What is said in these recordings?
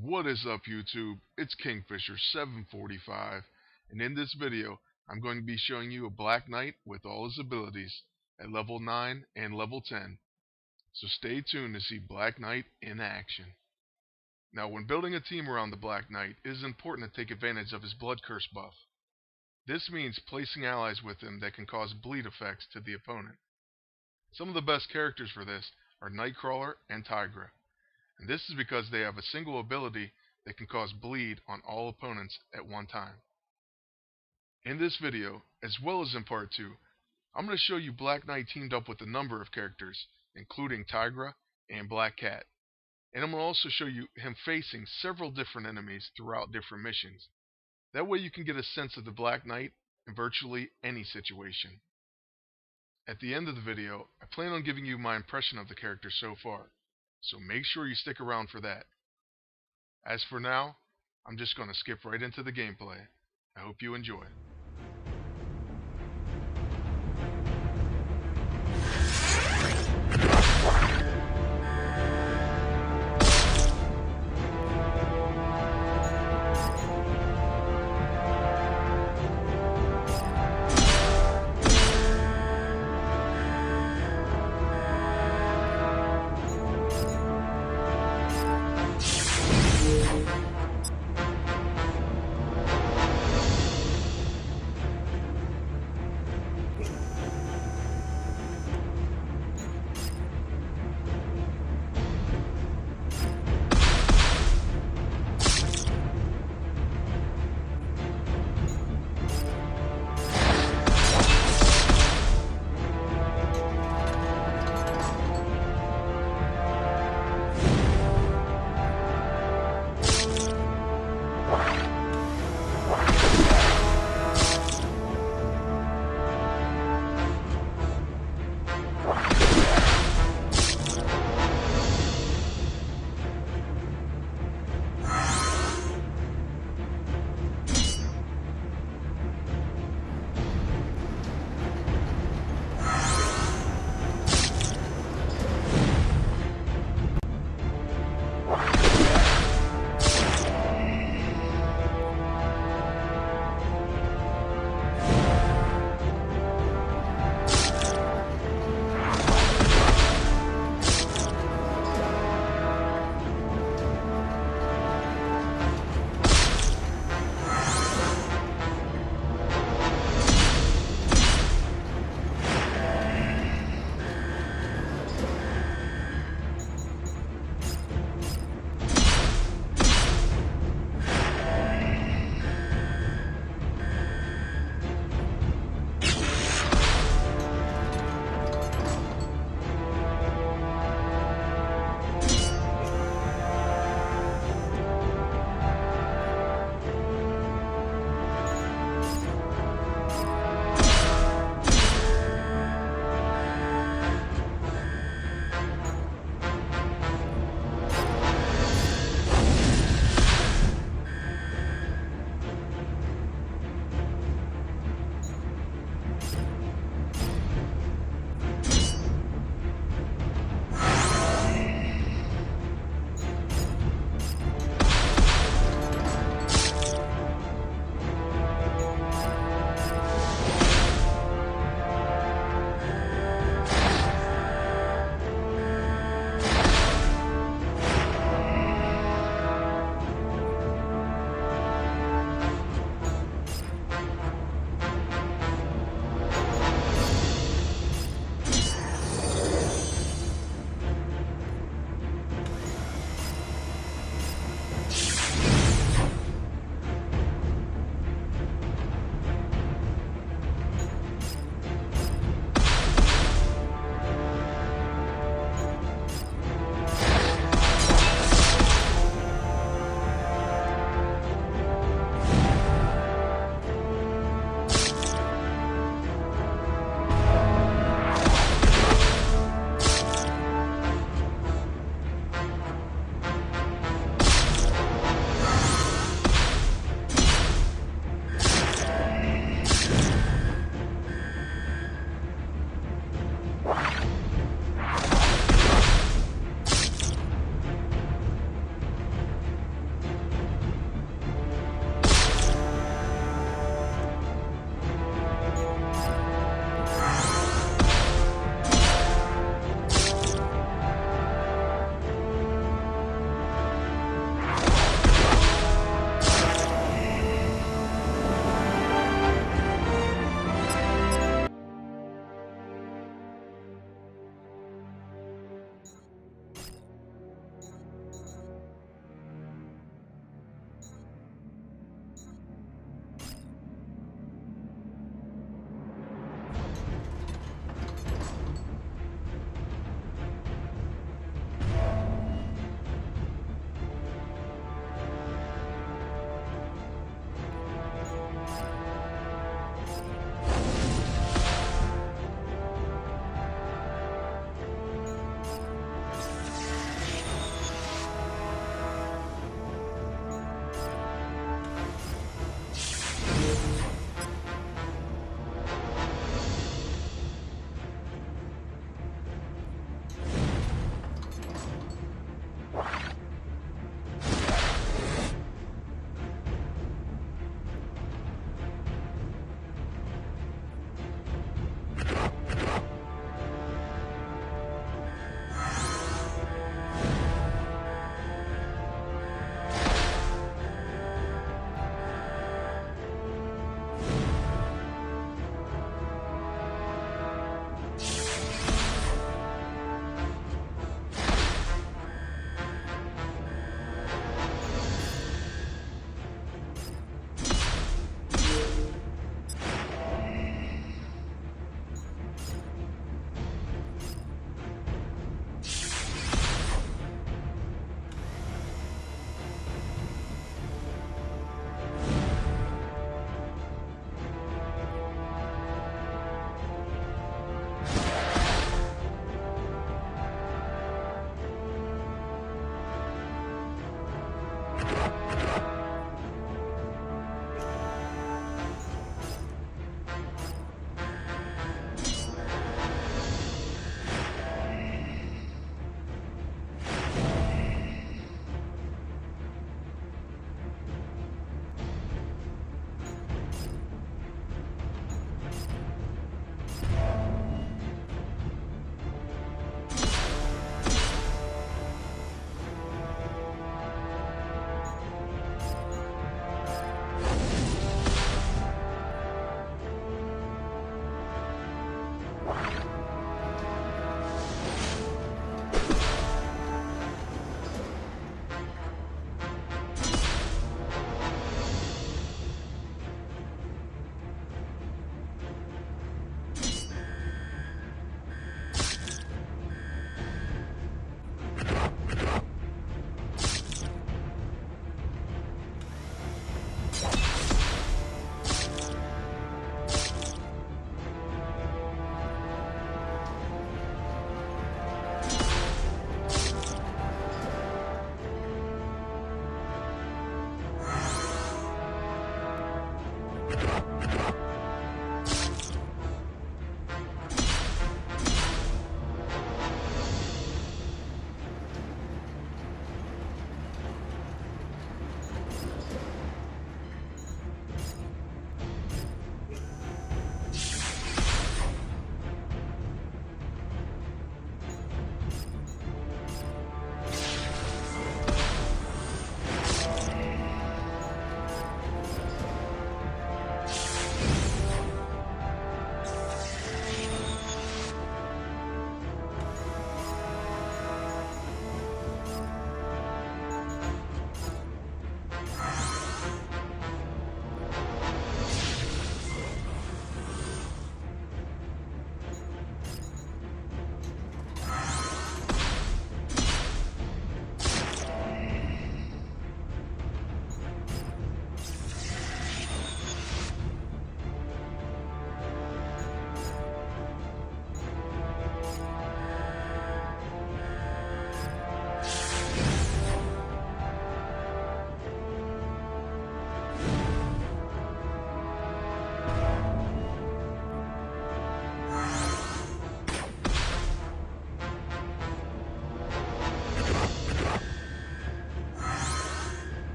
What is up, YouTube? It's Kingfisher745, and in this video I'm going to be showing you a Black Knight with all his abilities at level 9 and level 10. So stay tuned to see Black Knight in action. Now, when building a team around the Black Knight, it is important to take advantage of his Blood Curse buff. This means placing allies with him that can cause bleed effects to the opponent. Some of the best characters for this are Nightcrawler and Tigra, and this is because they have a single ability that can cause bleed on all opponents at one time. In this video, as well as in part 2, I'm going to show you Black Knight teamed up with a number of characters, including Tigra and Black Cat, and I'm going to also show you him facing several different enemies throughout different missions. That way you can get a sense of the Black Knight in virtually any situation. At the end of the video, I plan on giving you my impression of the character so far, so make sure you stick around for that. As for now, I'm just going to skip right into the gameplay. I hope you enjoy.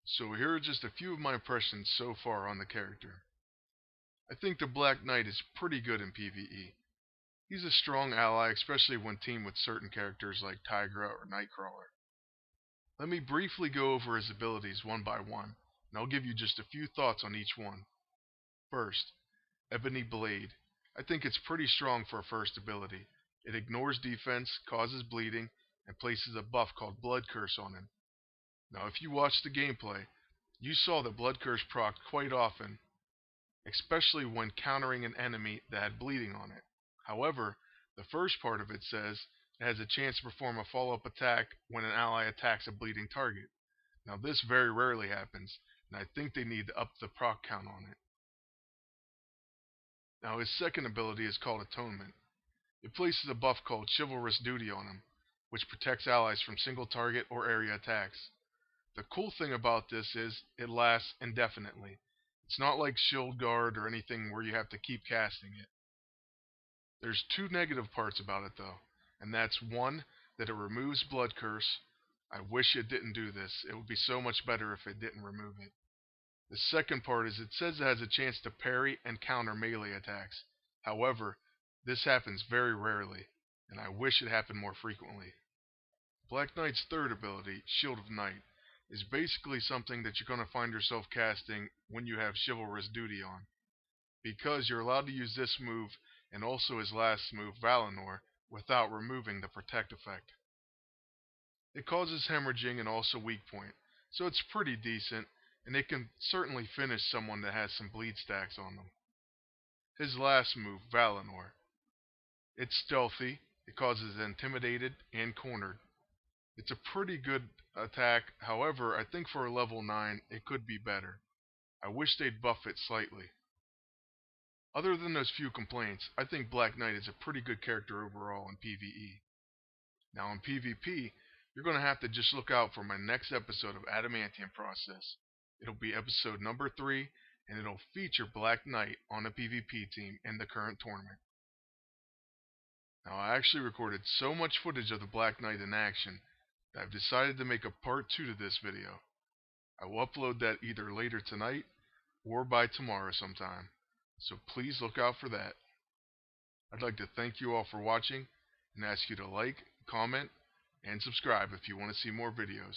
So here are just a few of my impressions so far on the character. I think the Black Knight is pretty good in PvE. He's a strong ally, especially when teamed with certain characters like Tigra or Nightcrawler. Let me briefly go over his abilities one by one, and I'll give you just a few thoughts on each one. First, Ebony Blade. I think it's pretty strong for a first ability. It ignores defense, causes bleeding, and places a buff called Blood Curse on him. Now if you watched the gameplay, you saw that Blood Curse procced quite often, especially when countering an enemy that had bleeding on it. However, the first part of it says it has a chance to perform a follow-up attack when an ally attacks a bleeding target. Now this very rarely happens, and I think they need to up the proc count on it. Now his second ability is called Atonement. It places a buff called Chivalrous Duty on him, which protects allies from single target or area attacks. The cool thing about this is it lasts indefinitely. It's not like Shield Guard or anything where you have to keep casting it. There's two negative parts about it though, and that's one, that it removes Blood Curse. I wish it didn't do this. It would be so much better if it didn't remove it. The second part is it says it has a chance to parry and counter melee attacks. However, this happens very rarely, and I wish it happened more frequently. Black Knight's third ability, Shield of Night, is basically something that you're going to find yourself casting when you have Chivalrous Duty on, because you're allowed to use this move and also his last move, Valinor, without removing the Protect effect. It causes hemorrhaging and also weak point, so it's pretty decent, and it can certainly finish someone that has some bleed stacks on them. His last move, Valinor. It's stealthy, it causes intimidated and cornered. It's a pretty good attack, however, I think for a level 9 it could be better. I wish they'd buff it slightly. Other than those few complaints, I think Black Knight is a pretty good character overall in PvE. Now in PvP, you're going to have to just look out for my next episode of Adamantium Process. It'll be episode number 3, and it'll feature Black Knight on a PvP team in the current tournament. Now I actually recorded so much footage of the Black Knight in action that I've decided to make a part 2 to this video. I will upload that either later tonight or by tomorrow sometime, so please look out for that. I'd like to thank you all for watching and ask you to like, comment, and subscribe if you want to see more videos.